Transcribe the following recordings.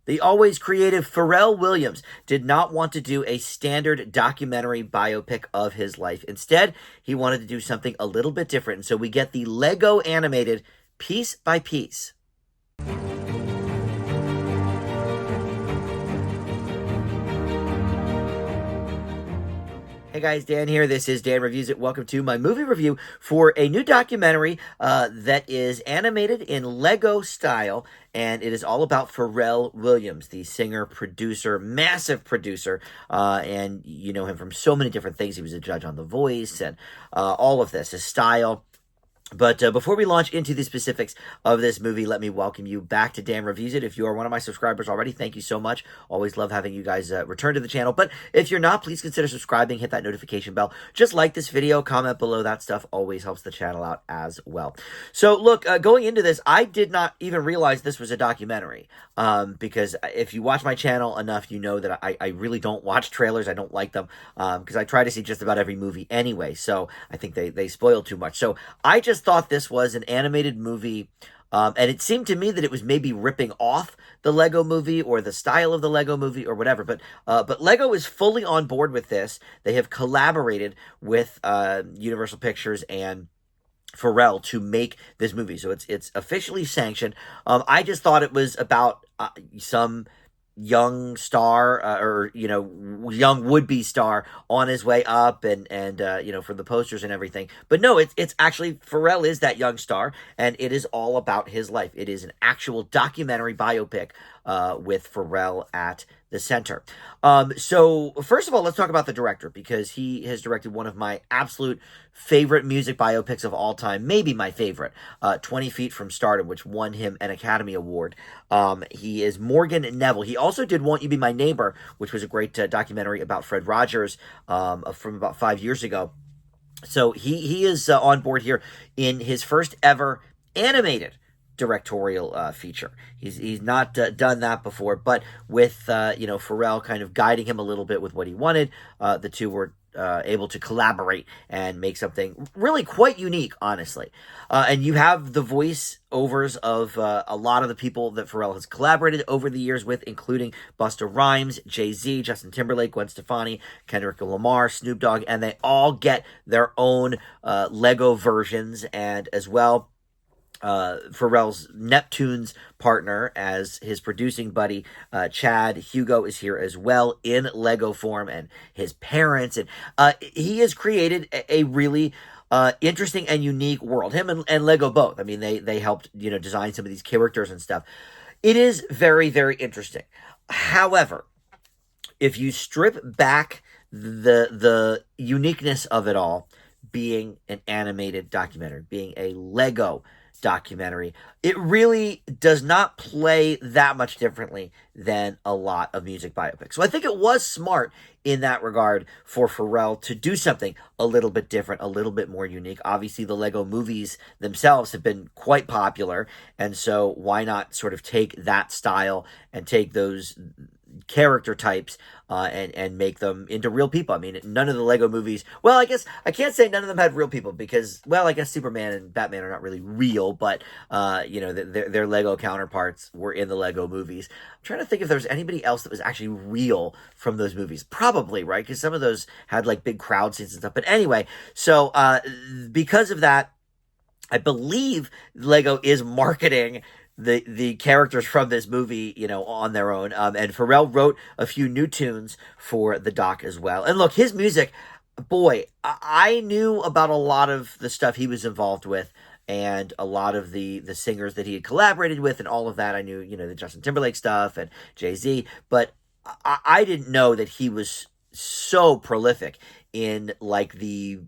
The always creative Pharrell Williams did not want to do a standard documentary biopic of his life. Instead, he wanted to do something a little bit different. And so we get the Lego animated Piece by Piece. Hey guys, Dan here. This is Dan Reviews It. Welcome to my movie review for a new documentary that is animated in Lego style, and it is all about Pharrell Williams, the singer, producer, massive producer, and you know him from so many different things. He was a judge on The Voice, and all of this, his style. But before we launch into the specifics of this movie, let me welcome you back to Dan Reviews It. If you are one of my subscribers already, thank you so much. Always love having you guys return to the channel. But if you're not, please consider subscribing, hit that notification bell. Just like this video, comment below. That stuff always helps the channel out as well. So look, going into this, I did not even realize this was a documentary. Because if you watch my channel enough, you know that I really don't watch trailers. I don't like them because I try to see just about every movie anyway. So I think they spoil too much. So I just thought this was an animated movie, and it seemed to me that it was maybe ripping off the Lego movie or the style of the Lego movie or whatever. But Lego is fully on board with this. They have collaborated with Universal Pictures and Pharrell to make this movie, so it's officially sanctioned. I just thought it was about some young star or young would-be star on his way up and from the posters and everything, but no, it's actually Pharrell is that young star, and it is all about his life. It is an actual documentary biopic with Pharrell at the center. So first of all, let's talk about the director, because he has directed one of my absolute favorite music biopics of all time, maybe my favorite, 20 Feet from Stardom, which won him an Academy Award. He is Morgan Neville. He also did Won't You Be My Neighbor, which was a great documentary about Fred Rogers from about 5 years ago. So he is on board here in his first ever animated directorial feature. He's not done that before, but with Pharrell kind of guiding him a little bit with what he wanted, the two were able to collaborate and make something really quite unique, honestly. And you have the voiceovers of a lot of the people that Pharrell has collaborated over the years with, including Busta Rhymes, Jay-Z, Justin Timberlake, Gwen Stefani, Kendrick Lamar, Snoop Dogg, and they all get their own Lego versions. And as well, Pharrell's Neptune's partner as his producing buddy, Chad Hugo, is here as well in Lego form, and his parents. And he has created a really interesting and unique world. Him and Lego both. I mean, they helped, design some of these characters and stuff. It is very, very interesting. However, if you strip back the uniqueness of it all, being an animated documentary, being a Lego documentary, it really does not play that much differently than a lot of music biopics. So I think it was smart in that regard for Pharrell to do something a little bit different, a little bit more unique. Obviously, the Lego movies themselves have been quite popular, and so why not sort of take that style and take those character types and make them into real people. I mean, none of the Lego movies, well, I guess I can't say none of them had real people, because, well, I guess Superman and Batman are not really real, but their Lego counterparts were in the Lego movies. I'm trying to think if there's anybody else that was actually real from those movies. Probably, right? Because some of those had like big crowd scenes and stuff. But anyway, so because of that, I believe Lego is marketing the characters from this movie, on their own. And Pharrell wrote a few new tunes for the doc as well. And look, his music, boy, I knew about a lot of the stuff he was involved with, and a lot of the singers that he had collaborated with and all of that. I knew, the Justin Timberlake stuff and Jay-Z, but I didn't know that he was so prolific in like the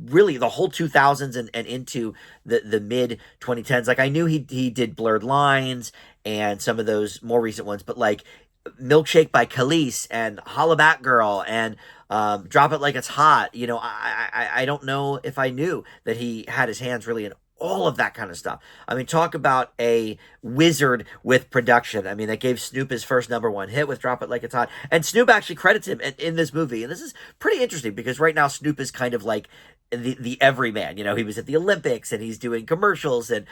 whole 2000s and into the mid 2010s. Like, I knew he did Blurred Lines and some of those more recent ones, but like Milkshake by Khalees and Holla Back Girl and Drop It Like It's Hot. I don't know if I knew that he had his hands really in all of that kind of stuff. I mean, talk about a wizard with production. I mean, that gave Snoop his first #1 hit with Drop It Like It's Hot. And Snoop actually credits him in this movie. And this is pretty interesting because right now Snoop is kind of like the everyman. You know, he was at the Olympics and he's doing commercials, and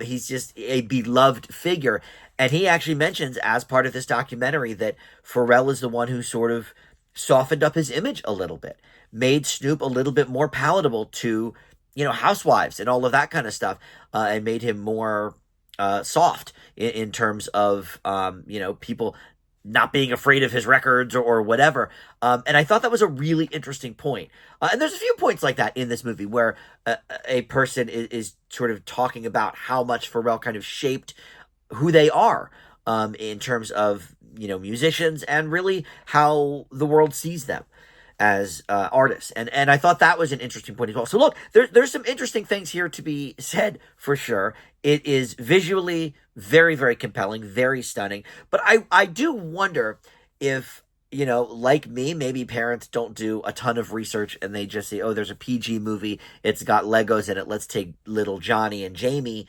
he's just a beloved figure. And he actually mentions as part of this documentary that Pharrell is the one who sort of softened up his image a little bit, made Snoop a little bit more palatable to, you know, housewives and all of that kind of stuff, and made him more soft in terms of, you know, people not being afraid of his records or whatever. And I thought that was a really interesting point. And there's a few points like that in this movie where a person is sort of talking about how much Pharrell kind of shaped who they are, in terms of, you know, musicians and really how the world sees them as artists. And I thought that was an interesting point as well. So look, there's some interesting things here to be said for sure. It is visually very, very compelling, very stunning. But I do wonder if, you know, like me, maybe parents don't do a ton of research and they just say, oh, there's a PG movie. It's got Legos in it. Let's take little Johnny and Jamie.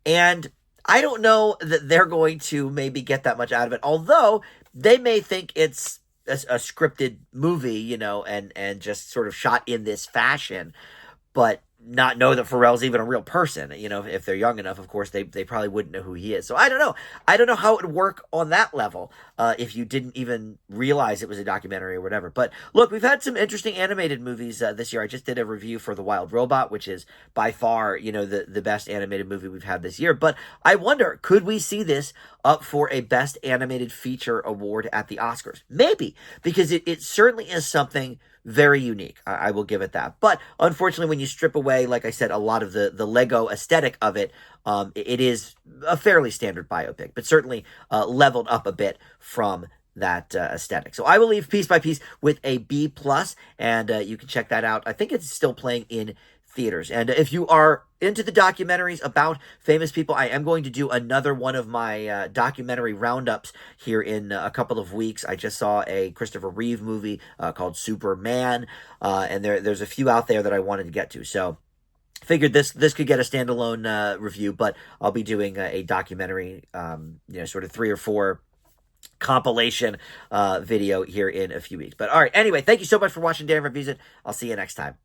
And I don't know that they're going to maybe get that much out of it. Although they may think it's a scripted movie, you know, and just sort of shot in this fashion, but not know that Pharrell's even a real person. You know, if they're young enough, of course, they probably wouldn't know who he is. So I don't know. I don't know how it would work on that level, if you didn't even realize it was a documentary or whatever. But look, we've had some interesting animated movies this year. I just did a review for The Wild Robot, which is by far, you know, the best animated movie we've had this year. But I wonder, could we see this up for a Best Animated Feature award at the Oscars? Maybe, because it certainly is something very unique. I will give it that. But unfortunately, when you strip away, like I said, a lot of the Lego aesthetic of it, it is a fairly standard biopic, but certainly leveled up a bit from that aesthetic. So I will leave Piece by Piece with a B+, and you can check that out. I think it's still playing in theaters. And if you are into the documentaries about famous people, I am going to do another one of my documentary roundups here in a couple of weeks. I just saw a Christopher Reeve movie called Superman, and there's a few out there that I wanted to get to. So figured this could get a standalone review, but I'll be doing a documentary, you know, sort of 3 or 4 compilation video here in a few weeks. But all right, anyway, thank you so much for watching Dan Reviews It. I'll see you next time.